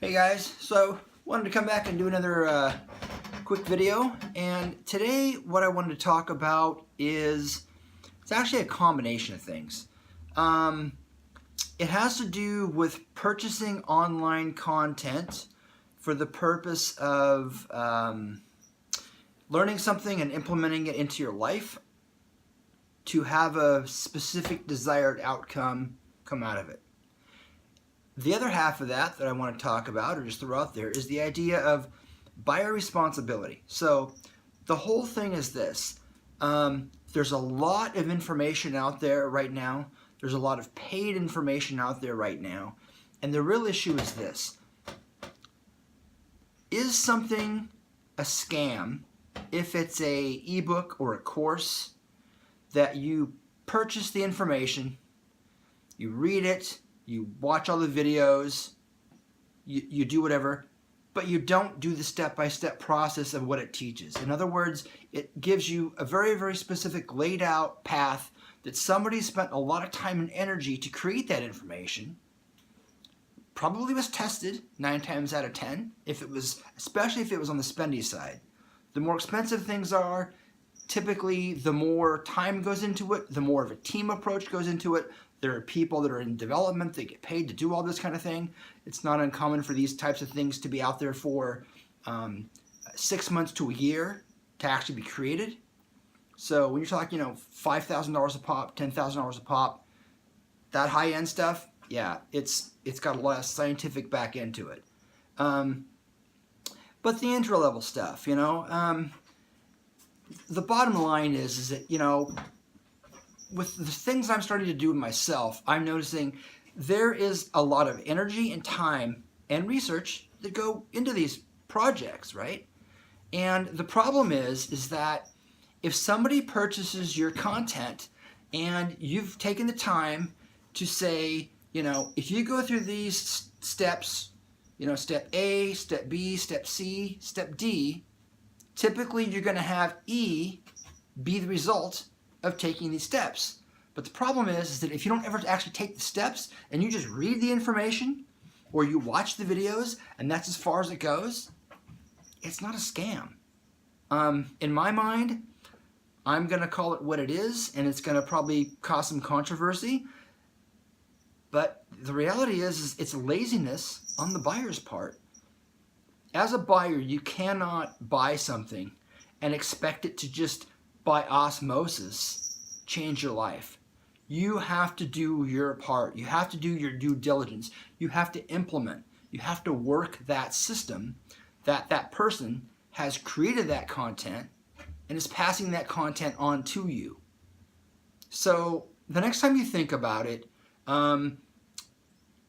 Hey guys, so wanted to come back and do another quick video, and today what I wanted to talk about is it's actually a combination of things. It has to do with purchasing online content for the purpose of learning something and implementing it into your life to have a specific desired outcome come out of it. The other half of that I want to talk about, or just throw out there, is the idea of buyer responsibility. So the whole thing is this. There's a lot of information out there right now. There's a lot of paid information out there right now. And the real issue is this. Is something a scam if it's a ebook or a course that you purchase the information, you read it, you watch all the videos, you do whatever, but you don't do the step-by-step process of what it teaches. In other words, it gives you a very, very specific laid out path that somebody spent a lot of time and energy to create that information. Probably was tested 9 times out of 10, especially if it was on the spendy side. The more expensive things are, typically the more time goes into it, the more of a team approach goes into it. There are people that are in development that get paid to do all this kind of thing. It's not uncommon for these types of things to be out there for 6 months to a year to actually be created. So when you're talking, $5,000 a pop, $10,000 a pop, that high-end stuff, yeah, it's got a lot of scientific back into it. But the intro-level stuff, the bottom line is that, with the things I'm starting to do myself, I'm noticing there is a lot of energy and time and research that go into these projects, right? And the problem is that if somebody purchases your content and you've taken the time to say, if you go through these steps, step A, step B, step C, step D, typically you're going to have E be the result of taking these steps. But the problem is that if you don't ever actually take the steps and you just read the information or you watch the videos and that's as far as it goes, it's not a scam. In my mind, I'm going to call it what it is, and it's going to probably cause some controversy. But the reality is it's laziness on the buyer's part. As a buyer, you cannot buy something and expect it to just by osmosis change your life. You have to do your part. You have to do your due diligence. You have to implement. You have to work that system that person has created that content and is passing that content on to you. So the next time you think about it,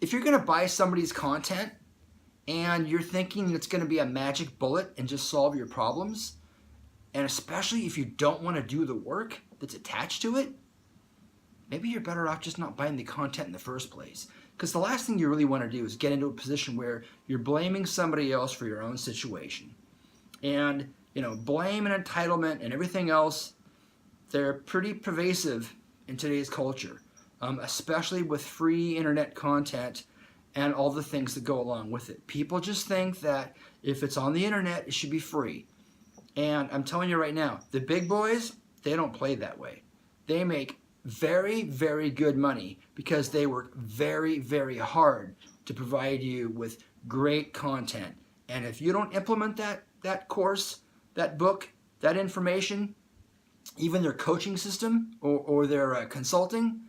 if you're going to buy somebody's content and you're thinking it's going to be a magic bullet and just solve your problems, and especially if you don't want to do the work that's attached to it, maybe you're better off just not buying the content in the first place. Because the last thing you really want to do is get into a position where you're blaming somebody else for your own situation. And, blame and entitlement and everything else, they're pretty pervasive in today's culture, especially with free internet content and all the things that go along with it. People just think that if it's on the internet, it should be free. And I'm telling you right now, the big boys, they don't play that way. They make very, very good money because they work very, very hard to provide you with great content. And if you don't implement that course, that book, that information, even their coaching system or their consulting,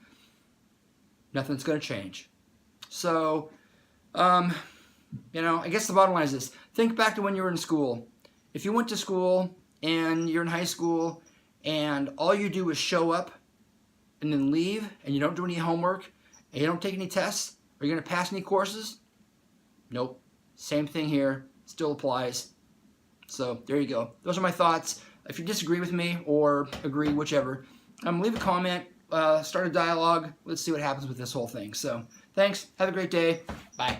nothing's going to change. So, I guess the bottom line is this. Think back to when you were in school. If you went to school and you're in high school and all you do is show up and then leave and you don't do any homework and you don't take any tests, are you going to pass any courses? Nope. Same thing here. Still applies. So there you go. Those are my thoughts. If you disagree with me or agree, whichever, leave a comment, start a dialogue. Let's see what happens with this whole thing. So thanks. Have a great day. Bye.